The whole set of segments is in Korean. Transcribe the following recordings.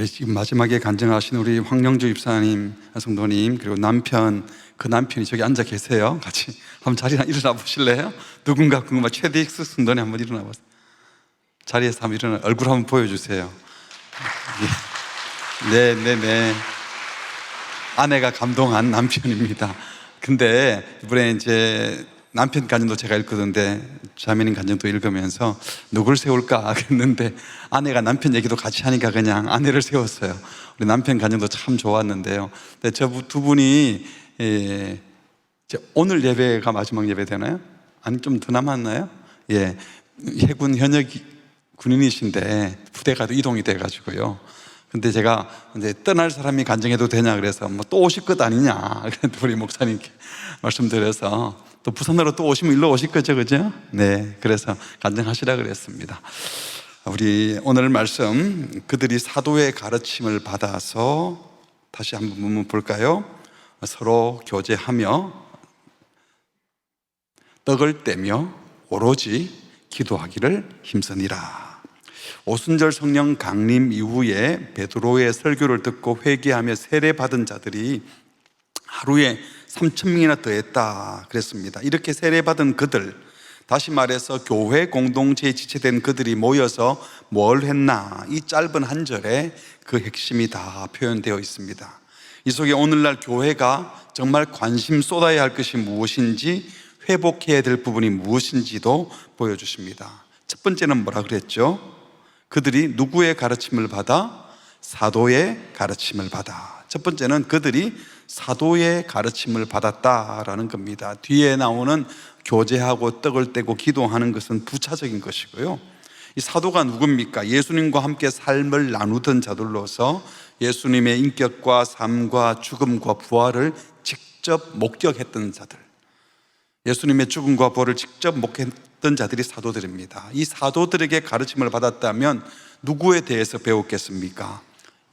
우리 지금 마지막에 간증하신 우리 황영주 집사님, 성도님, 그리고 남편, 그 남편이 저기 앉아 계세요. 같이 한번 자리에 일어나 보실래요? 누군가 궁금한 최대익스 성도님 한번 일어나 보세요. 자리에서 한번 일어나, 얼굴 한번 보여주세요. 네. 아내가 감동한 남편입니다. 근데 이번에 이제 남편 간증도 제가 읽거든데 자매님 간증도 읽으면서 누굴 세울까 그랬는데 아내가 남편 얘기도 같이 하니까 그냥 아내를 세웠어요. 우리 남편 간증도 참 좋았는데요. 근데 저 두 분이 오늘 예배가 마지막 예배 되나요? 아니 좀 더 남았나요? 예, 해군 현역 군인이신데 부대가 이동이 돼가지고요. 근데 제가 이제 떠날 사람이 간증해도 되냐 그래서 뭐 또 오실 것 아니냐 그랬더니 우리 목사님께 말씀드려서 또 부산으로 또 오시면 일로 오실 거죠, 그죠? 네, 그래서 간증하시라 그랬습니다. 우리 오늘 말씀, 그들이 사도의 가르침을 받아서 다시 한번 볼까요? 서로 교제하며 떡을 떼며 오로지 기도하기를 힘쓰니라. 오순절 성령 강림 이후에 베드로의 설교를 듣고 회개하며 세례받은 자들이 하루에 3,000명이나 더했다 그랬습니다. 이렇게 세례받은 그들, 다시 말해서 교회 공동체에 지체된 그들이 모여서 뭘 했나, 이 짧은 한 절에 그 핵심이 다 표현되어 있습니다. 이 속에 오늘날 교회가 정말 관심 쏟아야 할 것이 무엇인지, 회복해야 될 부분이 무엇인지도 보여주십니다. 첫 번째는 뭐라 그랬죠? 그들이 누구의 가르침을 받아? 사도의 가르침을 받아. 첫 번째는 그들이 사도의 가르침을 받았다라는 겁니다. 뒤에 나오는 교제하고 떡을 떼고 기도하는 것은 부차적인 것이고요. 이 사도가 누굽니까? 예수님과 함께 삶을 나누던 자들로서 예수님의 인격과 삶과 죽음과 부활을 직접 목격했던 자들, 예수님의 죽음과 부활을 직접 목격했던 자들이 사도들입니다. 이 사도들에게 가르침을 받았다면 누구에 대해서 배웠겠습니까?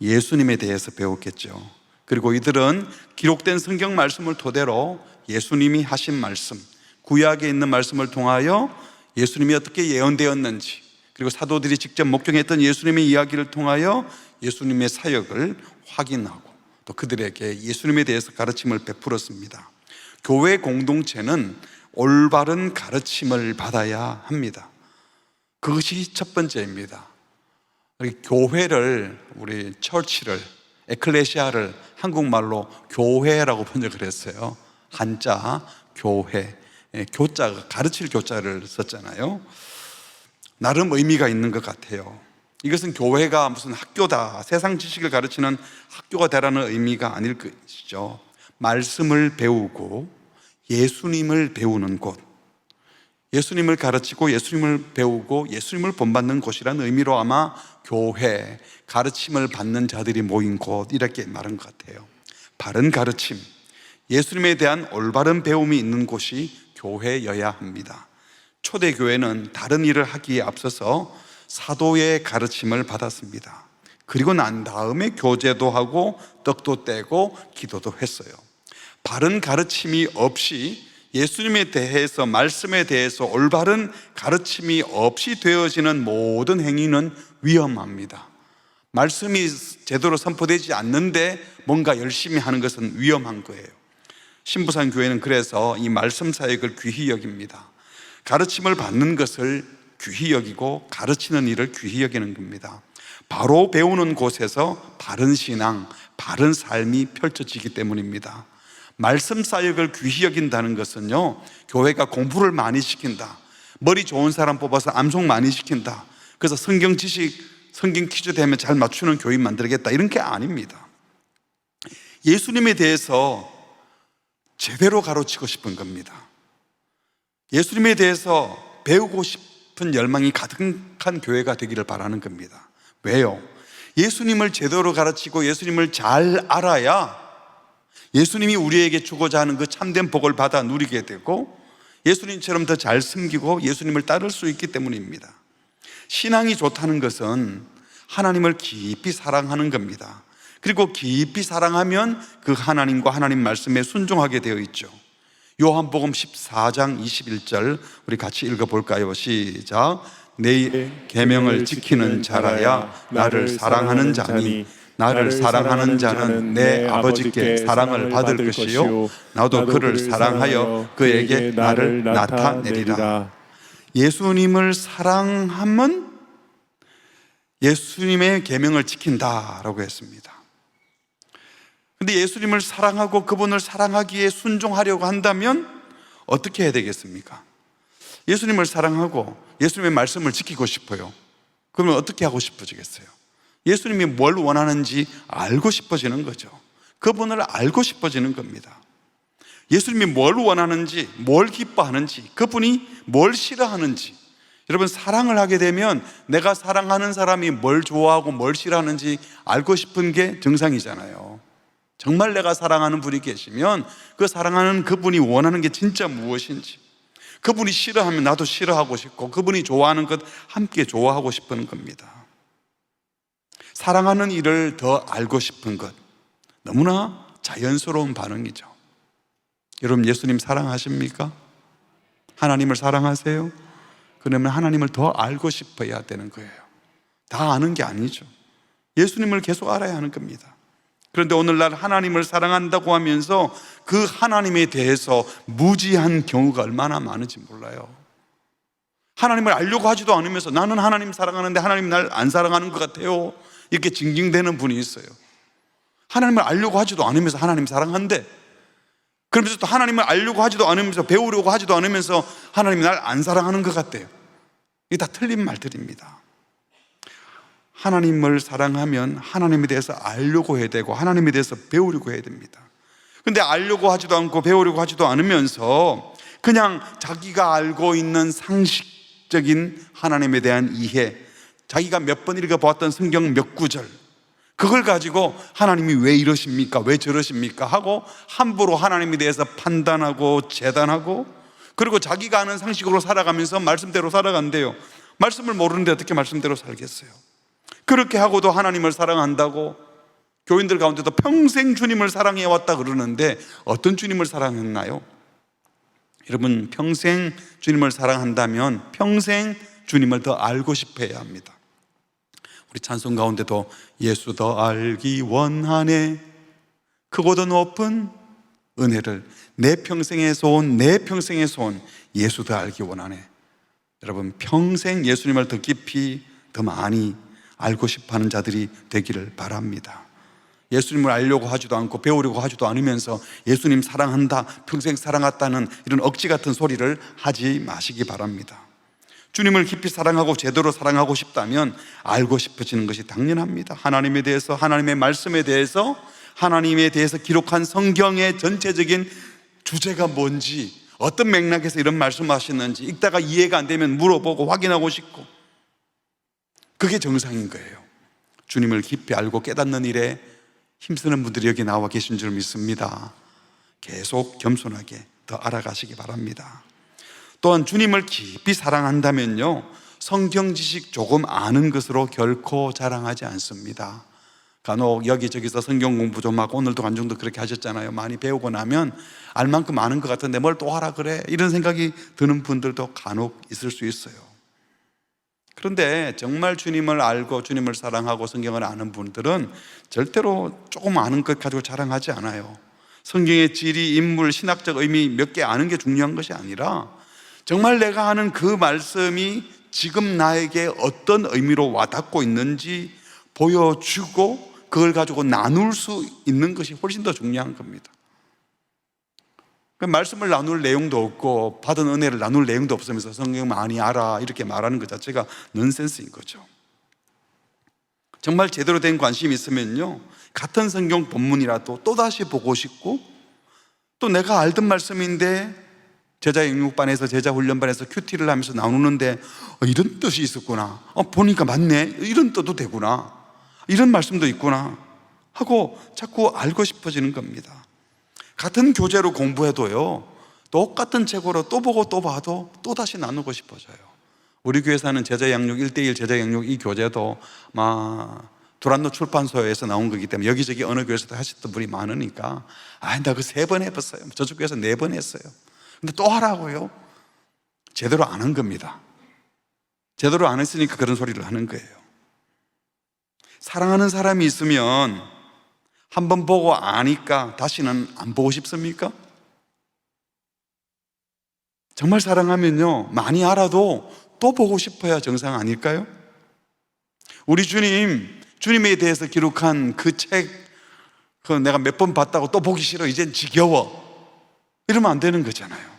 예수님에 대해서 배웠겠죠. 그리고 이들은 기록된 성경 말씀을 토대로 예수님이 하신 말씀, 구약에 있는 말씀을 통하여 예수님이 어떻게 예언되었는지, 그리고 사도들이 직접 목격했던 예수님의 이야기를 통하여 예수님의 사역을 확인하고 또 그들에게 예수님에 대해서 가르침을 베풀었습니다. 교회 공동체는 올바른 가르침을 받아야 합니다. 그것이 첫 번째입니다. 교회를, 우리 처치를, 에클레시아를 한국말로 교회라고 번역을 했어요. 한자 교회, 교자가 가르칠 교자를 썼잖아요. 나름 의미가 있는 것 같아요. 이것은 교회가 무슨 학교다, 세상 지식을 가르치는 학교가 되라는 의미가 아닐 것이죠. 말씀을 배우고 예수님을 배우는 곳, 예수님을 가르치고 예수님을 배우고 예수님을 본받는 곳이라는 의미로 아마 교회, 가르침을 받는 자들이 모인 곳, 이렇게 말한 것 같아요. 바른 가르침, 예수님에 대한 올바른 배움이 있는 곳이 교회여야 합니다. 초대교회는 다른 일을 하기에 앞서서 사도의 가르침을 받았습니다. 그리고 난 다음에 교제도 하고 떡도 떼고 기도도 했어요. 바른 가르침이 없이, 예수님에 대해서, 말씀에 대해서 올바른 가르침이 없이 되어지는 모든 행위는 위험합니다. 말씀이 제대로 선포되지 않는데 뭔가 열심히 하는 것은 위험한 거예요. 신부산 교회는 그래서 이 말씀 사역을 귀히 여깁니다. 가르침을 받는 것을 귀히 여기고 가르치는 일을 귀히 여기는 겁니다. 바로 배우는 곳에서 바른 신앙, 바른 삶이 펼쳐지기 때문입니다. 말씀 사역을 귀히 여긴다는 것은요, 교회가 공부를 많이 시킨다, 머리 좋은 사람 뽑아서 암송 많이 시킨다, 그래서 성경 지식, 성경 퀴즈 되면 잘 맞추는 교인 만들겠다, 이런 게 아닙니다. 예수님에 대해서 제대로 가르치고 싶은 겁니다. 예수님에 대해서 배우고 싶은 열망이 가득한 교회가 되기를 바라는 겁니다. 왜요? 예수님을 제대로 가르치고 예수님을 잘 알아야 예수님이 우리에게 주고자 하는 그 참된 복을 받아 누리게 되고 예수님처럼 더 잘 섬기고 예수님을 따를 수 있기 때문입니다. 신앙이 좋다는 것은 하나님을 깊이 사랑하는 겁니다. 그리고 깊이 사랑하면 그 하나님과 하나님 말씀에 순종하게 되어 있죠. 요한복음 14장 21절 우리 같이 읽어볼까요? 시작. 내 계명을 지키는 자라야 나를 사랑하는 자니 나를 사랑하는 자는 내 아버지께 사랑을 받을 것이요 나도 그를 사랑하여 그에게 나를 나타내리라. 예수님을 사랑하면 예수님의 계명을 지킨다라고 했습니다. 근데 예수님을 사랑하고 그분을 사랑하기에 순종하려고 한다면 어떻게 해야 되겠습니까? 예수님을 사랑하고 예수님의 말씀을 지키고 싶어요. 그러면 어떻게 하고 싶어지겠어요? 예수님이 뭘 원하는지 알고 싶어지는 거죠. 그분을 알고 싶어지는 겁니다. 예수님이 뭘 원하는지, 뭘 기뻐하는지, 그분이 뭘 싫어하는지. 여러분, 사랑을 하게 되면 내가 사랑하는 사람이 뭘 좋아하고 뭘 싫어하는지 알고 싶은 게 정상이잖아요. 정말 내가 사랑하는 분이 계시면 그 사랑하는 그분이 원하는 게 진짜 무엇인지, 그분이 싫어하면 나도 싫어하고 싶고 그분이 좋아하는 것 함께 좋아하고 싶은 겁니다. 사랑하는 일을 더 알고 싶은 것, 너무나 자연스러운 반응이죠. 여러분, 예수님 사랑하십니까? 하나님을 사랑하세요? 그러면 하나님을 더 알고 싶어야 되는 거예요. 다 아는 게 아니죠. 예수님을 계속 알아야 하는 겁니다. 그런데 오늘날 하나님을 사랑한다고 하면서 그 하나님에 대해서 무지한 경우가 얼마나 많은지 몰라요. 하나님을 알려고 하지도 않으면서 나는 하나님 사랑하는데 하나님 날 안 사랑하는 것 같아요, 이렇게 징징대는 분이 있어요. 하나님을 알려고 하지도 않으면서 하나님 사랑한대, 그러면서 또 하나님을 알려고 하지도 않으면서 배우려고 하지도 않으면서 하나님이 날 안 사랑하는 것 같대요. 이게 다 틀린 말들입니다. 하나님을 사랑하면 하나님에 대해서 알려고 해야 되고 하나님에 대해서 배우려고 해야 됩니다. 근데 알려고 하지도 않고 배우려고 하지도 않으면서 그냥 자기가 알고 있는 상식적인 하나님에 대한 이해, 자기가 몇 번 읽어보았던 성경 몇 구절, 그걸 가지고 하나님이 왜 이러십니까? 왜 저러십니까? 하고 함부로 하나님에 대해서 판단하고 재단하고, 그리고 자기가 아는 상식으로 살아가면서 말씀대로 살아간대요. 말씀을 모르는데 어떻게 말씀대로 살겠어요? 그렇게 하고도 하나님을 사랑한다고 교인들 가운데도 평생 주님을 사랑해왔다 그러는데 어떤 주님을 사랑했나요? 여러분, 평생 주님을 사랑한다면 평생 주님을 더 알고 싶어 해야 합니다. 우리 찬송 가운데도 예수 더 알기 원하네, 크고 더 높은 은혜를 내 평생에서 온 예수 더 알기 원하네. 여러분, 평생 예수님을 더 깊이 더 많이 알고 싶어하는 자들이 되기를 바랍니다. 예수님을 알려고 하지도 않고 배우려고 하지도 않으면서 예수님 사랑한다, 평생 사랑했다는 이런 억지 같은 소리를 하지 마시기 바랍니다. 주님을 깊이 사랑하고 제대로 사랑하고 싶다면 알고 싶어지는 것이 당연합니다. 하나님에 대해서, 하나님의 말씀에 대해서, 하나님에 대해서 기록한 성경의 전체적인 주제가 뭔지, 어떤 맥락에서 이런 말씀하셨는지 읽다가 이해가 안 되면 물어보고 확인하고 싶고, 그게 정상인 거예요. 주님을 깊이 알고 깨닫는 일에 힘쓰는 분들이 여기 나와 계신 줄 믿습니다. 계속 겸손하게 더 알아가시기 바랍니다. 또한 주님을 깊이 사랑한다면요, 성경 지식 조금 아는 것으로 결코 자랑하지 않습니다. 간혹 여기저기서 성경 공부 좀 하고, 오늘도 관중도 그렇게 하셨잖아요. 많이 배우고 나면 알 만큼 아는 것 같은데 뭘 또 하라 그래, 이런 생각이 드는 분들도 간혹 있을 수 있어요. 그런데 정말 주님을 알고 주님을 사랑하고 성경을 아는 분들은 절대로 조금 아는 것 가지고 자랑하지 않아요. 성경의 지리, 인물, 신학적 의미 몇 개 아는 게 중요한 것이 아니라 정말 내가 아는 그 말씀이 지금 나에게 어떤 의미로 와닿고 있는지 보여주고 그걸 가지고 나눌 수 있는 것이 훨씬 더 중요한 겁니다. 말씀을 나눌 내용도 없고 받은 은혜를 나눌 내용도 없으면서 성경 많이 알아 이렇게 말하는 것 자체가 넌센스인 거죠. 정말 제대로 된 관심이 있으면요, 같은 성경 본문이라도 또다시 보고 싶고, 또 내가 알던 말씀인데 제자 영육반에서 제자 훈련반에서 큐티를 하면서 나누는데 이런 뜻이 있었구나, 보니까 맞네, 이런 뜻도 되구나, 이런 말씀도 있구나 하고 자꾸 알고 싶어지는 겁니다. 같은 교재로 공부해도요, 똑같은 책으로 또 보고 또 봐도 또 다시 나누고 싶어져요. 우리 교회에서는 제자 양육 1:1 제자 양육 이 교재도 두란노 출판소에서 나온 거기 때문에 여기저기 어느 교회에서도 하셨던 분이 많으니까 나 그 3번 해봤어요, 저쪽 교회에서 4번 했어요. 근데 또 하라고요? 제대로 안 한 겁니다. 제대로 안 했으니까 그런 소리를 하는 거예요. 사랑하는 사람이 있으면 한번 보고 아니까 다시는 안 보고 싶습니까? 정말 사랑하면요, 많이 알아도 또 보고 싶어야 정상 아닐까요? 우리 주님에 대해서 기록한 그 책, 그거 내가 몇 번 봤다고 또 보기 싫어, 이젠 지겨워, 이러면 안 되는 거잖아요.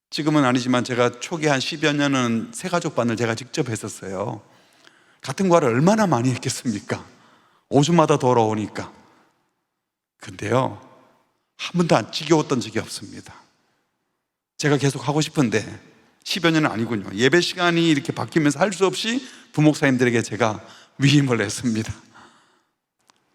지금은 아니지만 제가 초기 한 10여 년은 새가족반을 제가 직접 했었어요. 같은 과를 얼마나 많이 했겠습니까? 5주마다 돌아오니까. 근데요, 한 번도 안 지겨웠던 적이 없습니다. 제가 계속 하고 싶은데 10여 년은 아니군요. 예배 시간이 이렇게 바뀌면서 할 수 없이 부목사님들에게 제가 위임을 했습니다.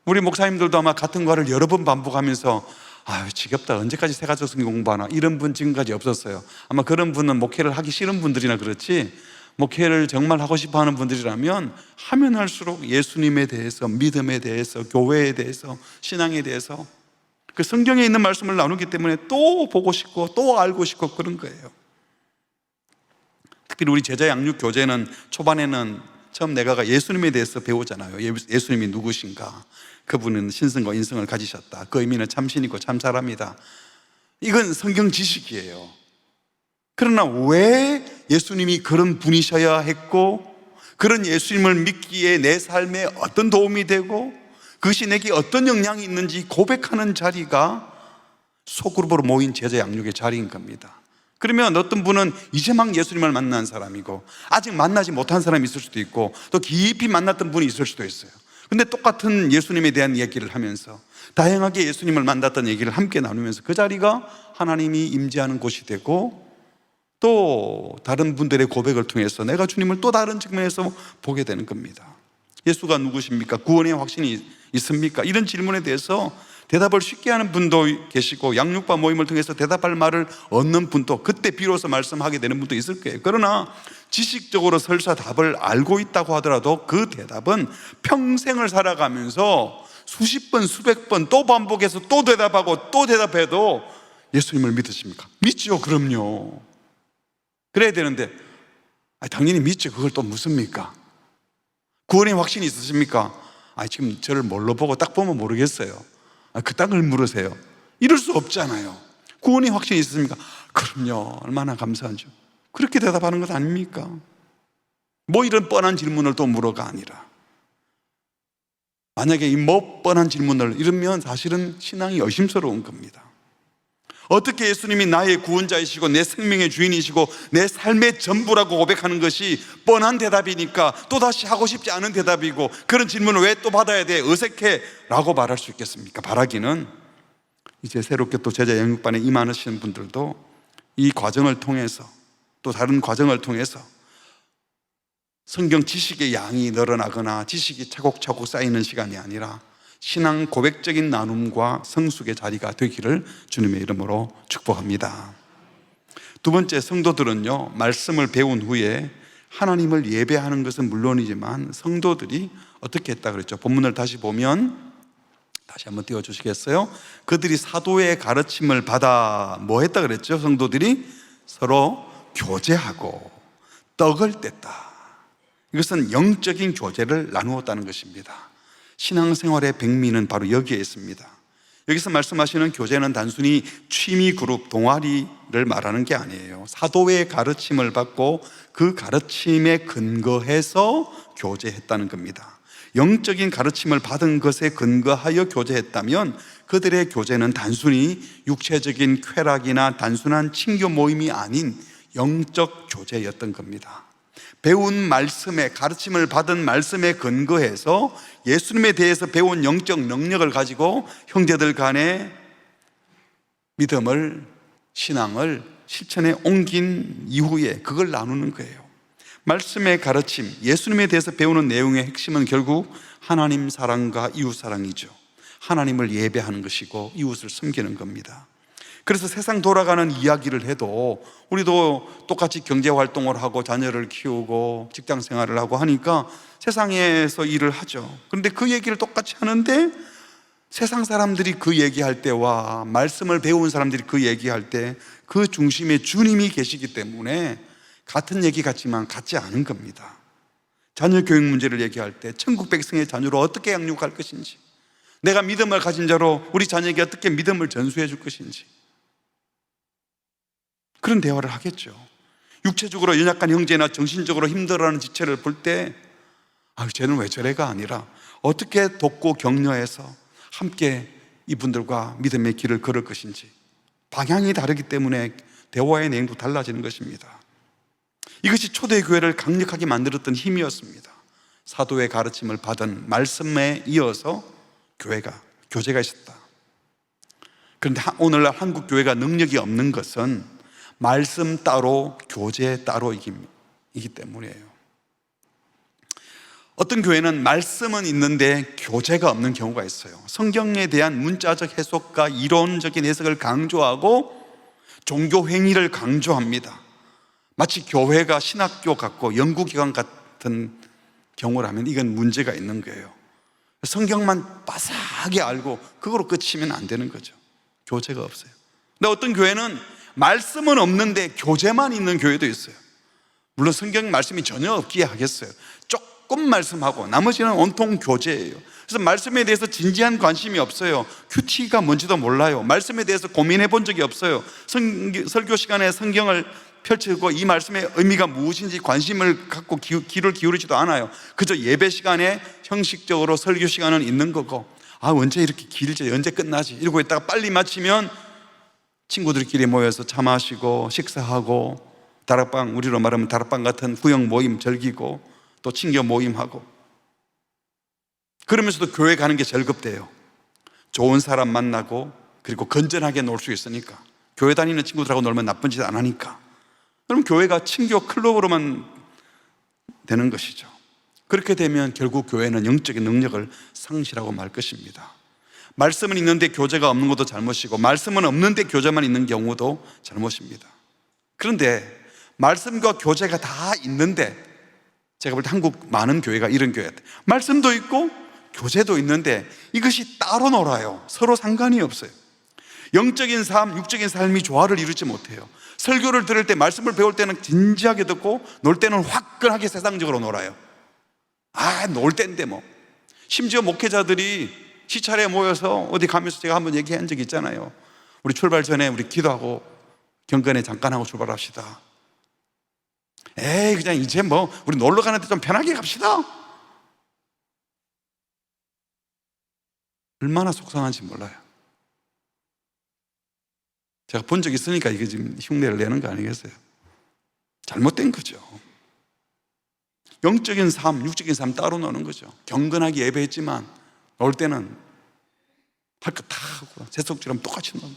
우리 목사님들도 아마 같은 과를 여러 번 반복하면서 아유 지겹다, 언제까지 새가족 성경 공부하나, 이런 분 지금까지 없었어요. 아마 그런 분은 목회를 하기 싫은 분들이나 그렇지, 목회를 정말 하고 싶어 하는 분들이라면 하면 할수록 예수님에 대해서, 믿음에 대해서, 교회에 대해서, 신앙에 대해서, 그 성경에 있는 말씀을 나누기 때문에 또 보고 싶고 또 알고 싶고 그런 거예요. 특히 우리 제자 양육 교재는 초반에는 처음 내가 예수님에 대해서 배우잖아요. 예수님이 누구신가, 그분은 신성과 인성을 가지셨다, 그 의미는 참신이고 참사람이다. 이건 성경 지식이에요. 그러나 왜 예수님이 그런 분이셔야 했고, 그런 예수님을 믿기에 내 삶에 어떤 도움이 되고 그것이 내게 어떤 영향이 있는지 고백하는 자리가 소그룹으로 모인 제자 양육의 자리인 겁니다. 그러면 어떤 분은 이제 막 예수님을 만난 사람이고 아직 만나지 못한 사람이 있을 수도 있고 또 깊이 만났던 분이 있을 수도 있어요. 근데 똑같은 예수님에 대한 얘기를 하면서 다양하게 예수님을 만났던 얘기를 함께 나누면서 그 자리가 하나님이 임재하는 곳이 되고, 또 다른 분들의 고백을 통해서 내가 주님을 또 다른 측면에서 보게 되는 겁니다. 예수가 누구십니까? 구원의 확신이 있습니까? 이런 질문에 대해서 대답을 쉽게 하는 분도 계시고, 양육반 모임을 통해서 대답할 말을 얻는 분도, 그때 비로소 말씀하게 되는 분도 있을 거예요. 그러나 지식적으로 설사 답을 알고 있다고 하더라도 그 대답은 평생을 살아가면서 수십 번, 수백 번 또 반복해서 또 대답하고 또 대답해도 예수님을 믿으십니까? 믿죠. 그럼요. 그래야 되는데 당연히 믿죠. 그걸 또 묻습니까? 구원의 확신이 있으십니까? 지금 저를 뭘로 보고 딱 보면 모르겠어요. 그 땅을 물으세요. 이럴 수 없잖아요. 구원의 확신이 있으십니까? 그럼요. 얼마나 감사하죠. 그렇게 대답하는 것 아닙니까? 뭐 이런 뻔한 질문을 또 물어가 아니라, 만약에 이 뭐 뻔한 질문을 이러면 사실은 신앙이 의심스러운 겁니다. 어떻게 예수님이 나의 구원자이시고 내 생명의 주인이시고 내 삶의 전부라고 고백하는 것이 뻔한 대답이니까 또다시 하고 싶지 않은 대답이고, 그런 질문을 왜 또 받아야 돼, 어색해 라고 말할 수 있겠습니까? 바라기는 이제 새롭게 또 제자 양육반에 임하시는 분들도 이 과정을 통해서, 또 다른 과정을 통해서 성경 지식의 양이 늘어나거나 지식이 차곡차곡 쌓이는 시간이 아니라 신앙 고백적인 나눔과 성숙의 자리가 되기를 주님의 이름으로 축복합니다. 두 번째, 성도들은요, 말씀을 배운 후에 하나님을 예배하는 것은 물론이지만 성도들이 어떻게 했다 그랬죠? 본문을 다시 보면, 다시 한번 띄워주시겠어요? 그들이 사도의 가르침을 받아 뭐 했다 그랬죠? 성도들이 서로 교제하고 떡을 뗐다. 이것은 영적인 교제를 나누었다는 것입니다. 신앙생활의 백미는 바로 여기에 있습니다. 여기서 말씀하시는 교제는 단순히 취미 그룹, 동아리를 말하는 게 아니에요. 사도의 가르침을 받고 그 가르침에 근거해서 교제했다는 겁니다. 영적인 가르침을 받은 것에 근거하여 교제했다면 그들의 교제는 단순히 육체적인 쾌락이나 단순한 친교 모임이 아닌 영적 교제였던 겁니다. 배운 말씀에, 가르침을 받은 말씀에 근거해서 예수님에 대해서 배운 영적 능력을 가지고 형제들 간의 믿음을, 신앙을 실천에 옮긴 이후에 그걸 나누는 거예요. 말씀의 가르침, 예수님에 대해서 배우는 내용의 핵심은 결국 하나님 사랑과 이웃 사랑이죠. 하나님을 예배하는 것이고 이웃을 섬기는 겁니다. 그래서 세상 돌아가는 이야기를 해도 우리도 똑같이 경제활동을 하고 자녀를 키우고 직장 생활을 하고 하니까 세상에서 일을 하죠. 그런데 그 얘기를 똑같이 하는데 세상 사람들이 그 얘기할 때와 말씀을 배운 사람들이 그 얘기할 때 그 중심에 주님이 계시기 때문에 같은 얘기 같지만 같지 않은 겁니다. 자녀 교육 문제를 얘기할 때 천국 백성의 자녀로 어떻게 양육할 것인지, 내가 믿음을 가진 자로 우리 자녀에게 어떻게 믿음을 전수해 줄 것인지, 그런 대화를 하겠죠. 육체적으로 연약한 형제나 정신적으로 힘들어하는 지체를 볼 때 쟤는 왜 저래가 아니라 어떻게 돕고 격려해서 함께 이분들과 믿음의 길을 걸을 것인지, 방향이 다르기 때문에 대화의 내용도 달라지는 것입니다. 이것이 초대교회를 강력하게 만들었던 힘이었습니다. 사도의 가르침을 받은 말씀에 이어서 교제가 있었다. 그런데 오늘날 한국 교회가 능력이 없는 것은 말씀 따로 교제 따로이기 때문이에요. 어떤 교회는 말씀은 있는데 교제가 없는 경우가 있어요. 성경에 대한 문자적 해석과 이론적인 해석을 강조하고 종교 행위를 강조합니다. 마치 교회가 신학교 같고 연구기관 같은 경우라면 이건 문제가 있는 거예요. 성경만 빠삭하게 알고 그거로 끝이면 안 되는 거죠. 교제가 없어요. 근데 어떤 교회는 말씀은 없는데 교제만 있는 교회도 있어요. 물론 성경 말씀이 전혀 없기에 하겠어요. 조금 말씀하고 나머지는 온통 교제예요. 그래서 말씀에 대해서 진지한 관심이 없어요. 큐티가 뭔지도 몰라요. 말씀에 대해서 고민해 본 적이 없어요. 설교 시간에 성경을 펼치고 이 말씀의 의미가 무엇인지 관심을 갖고 귀를 기울이지도 않아요. 그저 예배 시간에 형식적으로 설교 시간은 있는 거고, 언제 이렇게 길지, 언제 끝나지 이러고 있다가 빨리 마치면 친구들끼리 모여서 차 마시고 식사하고 다락방, 우리로 말하면 다락방 같은 구역 모임 즐기고 또 친교 모임하고, 그러면서도 교회 가는 게 즐겁대요. 좋은 사람 만나고 그리고 건전하게 놀 수 있으니까. 교회 다니는 친구들하고 놀면 나쁜 짓 안 하니까. 그럼 교회가 친교 클럽으로만 되는 것이죠. 그렇게 되면 결국 교회는 영적인 능력을 상실하고 말 것입니다. 말씀은 있는데 교제가 없는 것도 잘못이고, 말씀은 없는데 교제만 있는 경우도 잘못입니다. 그런데 말씀과 교제가 다 있는데, 제가 볼 때 한국 많은 교회가 이런 교회예요. 말씀도 있고 교제도 있는데 이것이 따로 놀아요. 서로 상관이 없어요. 영적인 삶, 육적인 삶이 조화를 이루지 못해요. 설교를 들을 때, 말씀을 배울 때는 진지하게 듣고 놀 때는 화끈하게 세상적으로 놀아요. 놀 때인데 뭐. 심지어 목회자들이 시찰에 모여서 어디 가면서 제가 한번 얘기한 적이 있잖아요. 우리 출발 전에 우리 기도하고 경건에 잠깐 하고 출발합시다. 그냥 이제 뭐 우리 놀러 가는데 좀 편하게 갑시다. 얼마나 속상한지 몰라요. 제가 본 적 있으니까 이게 지금 흉내를 내는 거 아니겠어요? 잘못된 거죠. 영적인 삶, 육적인 삶 따로 노는 거죠. 경건하게 예배했지만 놀 때는 할 거 다 하고 세속처럼 똑같이 놀고,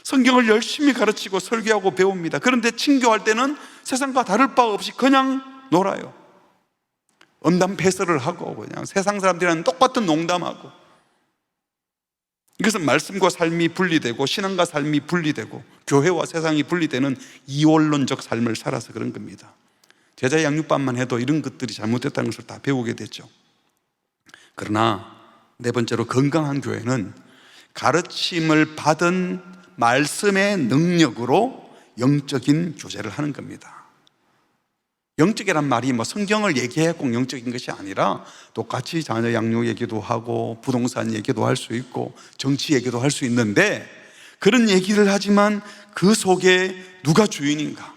성경을 열심히 가르치고 설교하고 배웁니다. 그런데 친교할 때는 세상과 다를 바 없이 그냥 놀아요. 음담 패설을 하고 그냥 세상 사람들이랑 똑같은 농담하고. 이것은 말씀과 삶이 분리되고 신앙과 삶이 분리되고 교회와 세상이 분리되는 이원론적 삶을 살아서 그런 겁니다. 제자 양육반만 해도 이런 것들이 잘못됐다는 것을 다 배우게 됐죠. 그러나 네 번째로, 건강한 교회는 가르침을 받은 말씀의 능력으로 영적인 교제를 하는 겁니다. 영적이란 말이 뭐 성경을 얘기해야 꼭 영적인 것이 아니라 똑같이 자녀 양육 얘기도 하고 부동산 얘기도 할 수 있고 정치 얘기도 할 수 있는데, 그런 얘기를 하지만 그 속에 누가 주인인가?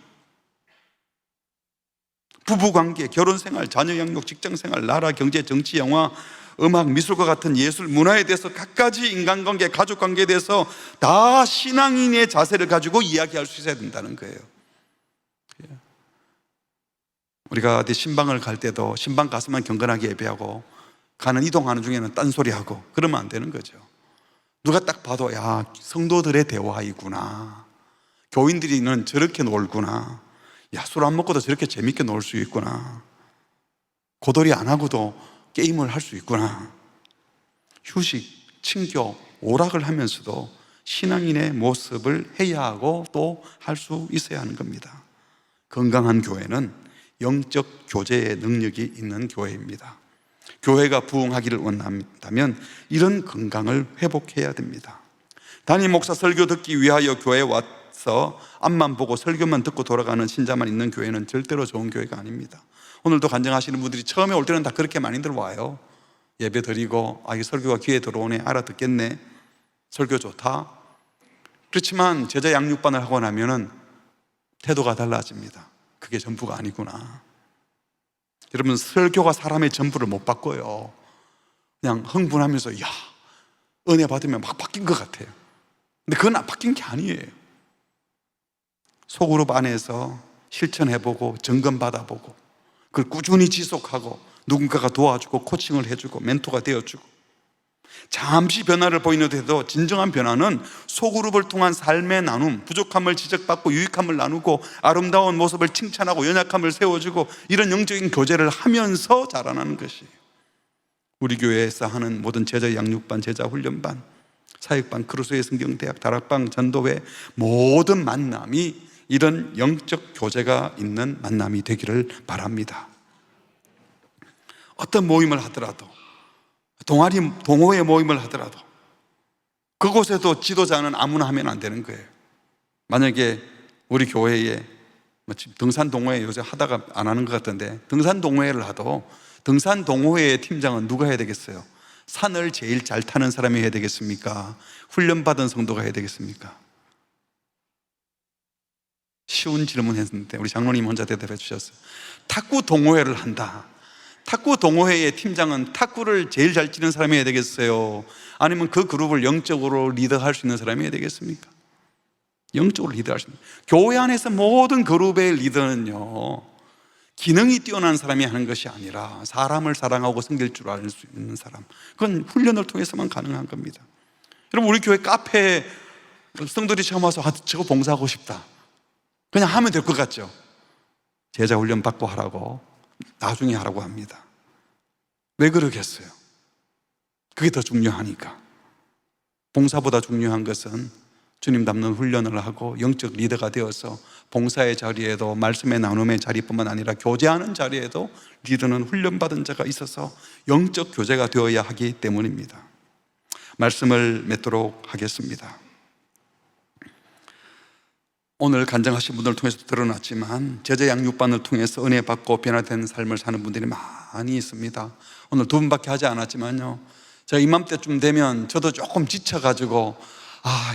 부부관계, 결혼생활, 자녀 양육, 직장생활, 나라, 경제, 정치, 영화, 음악, 미술과 같은 예술, 문화에 대해서 갖가지 인간관계, 가족관계에 대해서 다 신앙인의 자세를 가지고 이야기할 수 있어야 된다는 거예요. 우리가 어디 신방을 갈 때도 신방 가서만 경건하게 예배하고 이동하는 중에는 딴소리하고 그러면 안 되는 거죠. 누가 딱 봐도 성도들의 대화이구나, 교인들이는 저렇게 놀구나, 술 안 먹고도 저렇게 재밌게 놀 수 있구나, 고돌이 안 하고도 게임을 할 수 있구나. 휴식, 친교, 오락을 하면서도 신앙인의 모습을 해야 하고 또 할 수 있어야 하는 겁니다. 건강한 교회는 영적 교제의 능력이 있는 교회입니다. 교회가 부흥하기를 원한다면 이런 건강을 회복해야 됩니다. 담임 목사 설교 듣기 위하여 교회에 가서 앞만 보고 설교만 듣고 돌아가는 신자만 있는 교회는 절대로 좋은 교회가 아닙니다. 오늘도 간증하시는 분들이 처음에 올 때는 다 그렇게 많이들 와요. 예배 드리고 이 설교가 귀에 들어오네, 알아듣겠네, 설교 좋다. 그렇지만 제자 양육반을 하고 나면은 태도가 달라집니다. 그게 전부가 아니구나. 여러분, 설교가 사람의 전부를 못 바꿔요. 그냥 흥분하면서 은혜 받으면 막 바뀐 것 같아요. 근데 그건 안 바뀐 게 아니에요. 소그룹 안에서 실천해보고 점검받아보고 그걸 꾸준히 지속하고 누군가가 도와주고 코칭을 해주고 멘토가 되어주고 잠시 변화를 보이는데도 진정한 변화는 소그룹을 통한 삶의 나눔, 부족함을 지적받고 유익함을 나누고 아름다운 모습을 칭찬하고 연약함을 세워주고 이런 영적인 교제를 하면서 자라나는 것이에요. 우리 교회에서 하는 모든 제자 양육반, 제자 훈련반, 사역반, 크루스의 성경대학, 다락방, 전도회 모든 만남이 이런 영적 교제가 있는 만남이 되기를 바랍니다. 어떤 모임을 하더라도, 동호회 모임을 하더라도 그곳에도 지도자는 아무나 하면 안 되는 거예요. 만약에 우리 교회에 등산 동호회 요새 하다가 안 하는 것 같던데, 등산 동호회를 하도 등산 동호회의 팀장은 누가 해야 되겠어요? 산을 제일 잘 타는 사람이 해야 되겠습니까? 훈련받은 성도가 해야 되겠습니까? 쉬운 질문 했는데 우리 장로님 혼자 대답해 주셨어요. 탁구 동호회를 한다. 탁구 동호회의 팀장은 탁구를 제일 잘 치는 사람이 해야 되겠어요? 아니면 그 그룹을 영적으로 리더할 수 있는 사람이 해야 되겠습니까? 영적으로 리더할 수 있는. 교회 안에서 모든 그룹의 리더는요, 기능이 뛰어난 사람이 하는 것이 아니라 사람을 사랑하고 섬길 줄 알 수 있는 사람, 그건 훈련을 통해서만 가능한 겁니다. 여러분, 우리 교회 카페에 성도들이 처음 와서 저거 봉사하고 싶다, 그냥 하면 될 것 같죠? 제자 훈련 받고 하라고, 나중에 하라고 합니다. 왜 그러겠어요? 그게 더 중요하니까. 봉사보다 중요한 것은 주님 닮는 훈련을 하고 영적 리더가 되어서 봉사의 자리에도, 말씀의 나눔의 자리뿐만 아니라 교제하는 자리에도 리더는 훈련받은 자가 있어서 영적 교제가 되어야 하기 때문입니다. 말씀을 맺도록 하겠습니다. 오늘 간증하신 분들을 통해서 드러났지만 제자 양육반을 통해서 은혜 받고 변화된 삶을 사는 분들이 많이 있습니다. 오늘 두 분밖에 하지 않았지만요, 제가 이맘때쯤 되면 저도 조금 지쳐가지고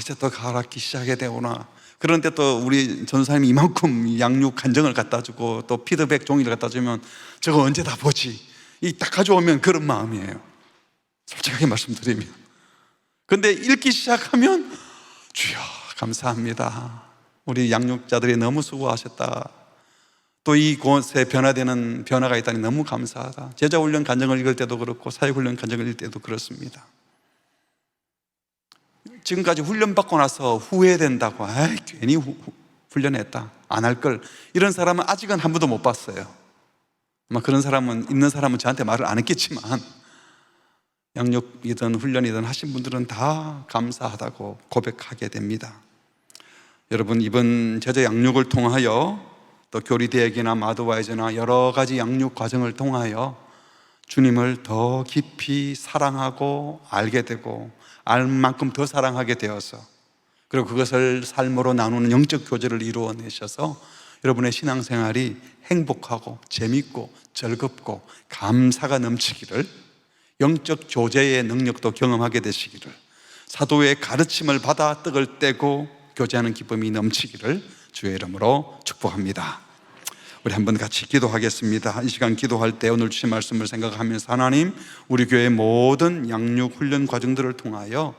이제 또 가락기 시작해야 되구나. 그런데 또 우리 전사님이 이만큼 양육 간증을 갖다 주고 또 피드백 종이를 갖다 주면 저거 언제 다 보지? 딱 가져오면 그런 마음이에요, 솔직하게 말씀드리면. 근데 읽기 시작하면 주여 감사합니다, 우리 양육자들이 너무 수고하셨다, 또 이곳에 변화되는 변화가 있다니 너무 감사하다. 제자훈련 간증을 읽을 때도 그렇고 사역훈련 간증을 읽을 때도 그렇습니다. 지금까지 훈련받고 나서 후회된다고, 괜히 훈련했다, 안 할 걸, 이런 사람은 아직은 한 번도 못 봤어요. 아마 그런 사람은, 있는 사람은 저한테 말을 안 했겠지만 양육이든 훈련이든 하신 분들은 다 감사하다고 고백하게 됩니다. 여러분, 이번 제자 양육을 통하여 또 교리대학이나 마드와이즈나 여러 가지 양육 과정을 통하여 주님을 더 깊이 사랑하고 알게 되고 알 만큼 더 사랑하게 되어서, 그리고 그것을 삶으로 나누는 영적 교제를 이루어내셔서 여러분의 신앙생활이 행복하고 재밌고 즐겁고 감사가 넘치기를, 영적 교제의 능력도 경험하게 되시기를, 사도의 가르침을 받아 떡을 떼고 교제하는 기쁨이 넘치기를 주의 이름으로 축복합니다. 우리 한번 같이 기도하겠습니다. 이 시간 기도할 때 오늘 주신 말씀을 생각하면서, 하나님, 우리 교회의 모든 양육 훈련 과정들을 통하여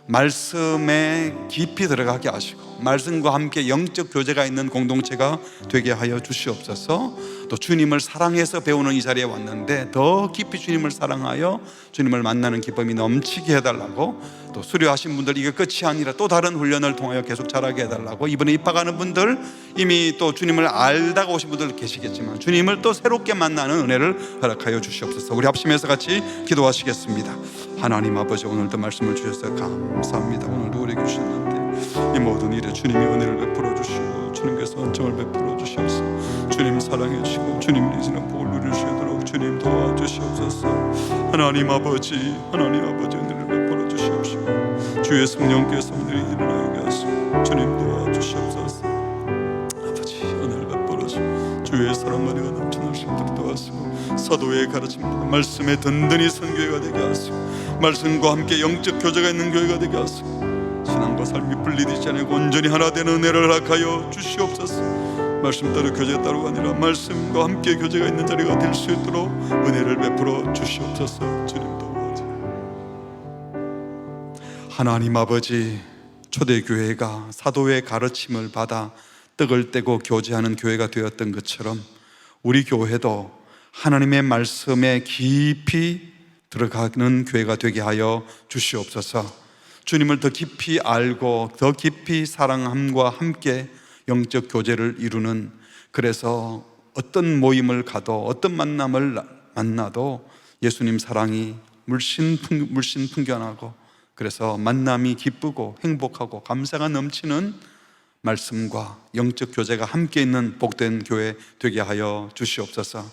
말씀에 깊이 들어가게 하시고 말씀과 함께 영적 교제가 있는 공동체가 되게 하여 주시옵소서. 또 주님을 사랑해서 배우는 이 자리에 왔는데 더 깊이 주님을 사랑하여 주님을 만나는 기쁨이 넘치게 해달라고, 또 수료하신 분들 이게 끝이 아니라 또 다른 훈련을 통하여 계속 자라게 해달라고, 이번에 입학하는 분들 이미 또 주님을 알다가 오신 분들 계시겠지만 주님을 또 새롭게 만나는 은혜를 허락하여 주시옵소서. 우리 합심해서 같이 기도하시겠습니다. 하나님 아버지, 오늘도 말씀을 주셔서 감사합니다. 오늘도 우리에게 주셨는데 이 모든 일에 주님이 은혜를 베풀어 주시고 주님께서 은총을 베풀어 주시옵소서. 주님 사랑해 주시고 주님 이시는 복을 누리시도록 주님 도와주시옵소서. 하나님 아버지 은혜를 베풀어 주시옵시고 주의 성령께서 오늘 일어나게 하시고 주님 도와주시옵소서. 아버지 은혜를 베풀어 주시고 주의 사랑 은혜가 넘치는 심들을 도와주시고 사도의 가르침대로 말씀에 든든히 선 교회가 되게 하시고 말씀과 함께 영적 교제가 있는 교회가 되게 하시고 신앙과 삶이 분리되지 않고 온전히 하나 되는 은혜를 허락하여 주시옵소서. 말씀 따로 교제 따로가 아니라 말씀과 함께 교제가 있는 자리가 될 수 있도록 은혜를 베풀어 주시옵소서. 주님 도와주세요. 하나님 아버지, 초대교회가 사도의 가르침을 받아 떡을 떼고 교제하는 교회가 되었던 것처럼 우리 교회도 하나님의 말씀에 깊이 들어가는 교회가 되게 하여 주시옵소서. 주님을 더 깊이 알고 더 깊이 사랑함과 함께 영적 교제를 이루는, 그래서 어떤 모임을 가도 어떤 만남을 만나도 예수님 사랑이 물씬 풍겨나고, 그래서 만남이 기쁘고 행복하고 감사가 넘치는 말씀과 영적 교제가 함께 있는 복된 교회 되게 하여 주시옵소서.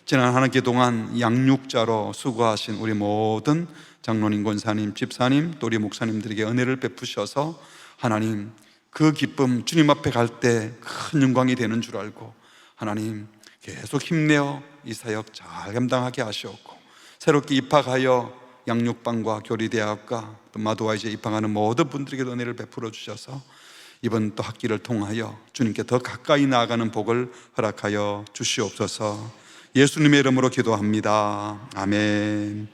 지난 한 학기 동안 양육자로 수고하신 우리 모든 장로님, 권사님, 집사님, 또 우리 목사님들에게 은혜를 베푸셔서 하나님 그 기쁨, 주님 앞에 갈 때 큰 영광이 되는 줄 알고 하나님 계속 힘내어 이 사역 잘 감당하게 하시옵고, 새롭게 입학하여 양육반과 교리대학과 또 마도와이제 입학하는 모든 분들에게 은혜를 베풀어 주셔서 이번 또 학기를 통하여 주님께 더 가까이 나아가는 복을 허락하여 주시옵소서. 예수님의 이름으로 기도합니다. 아멘.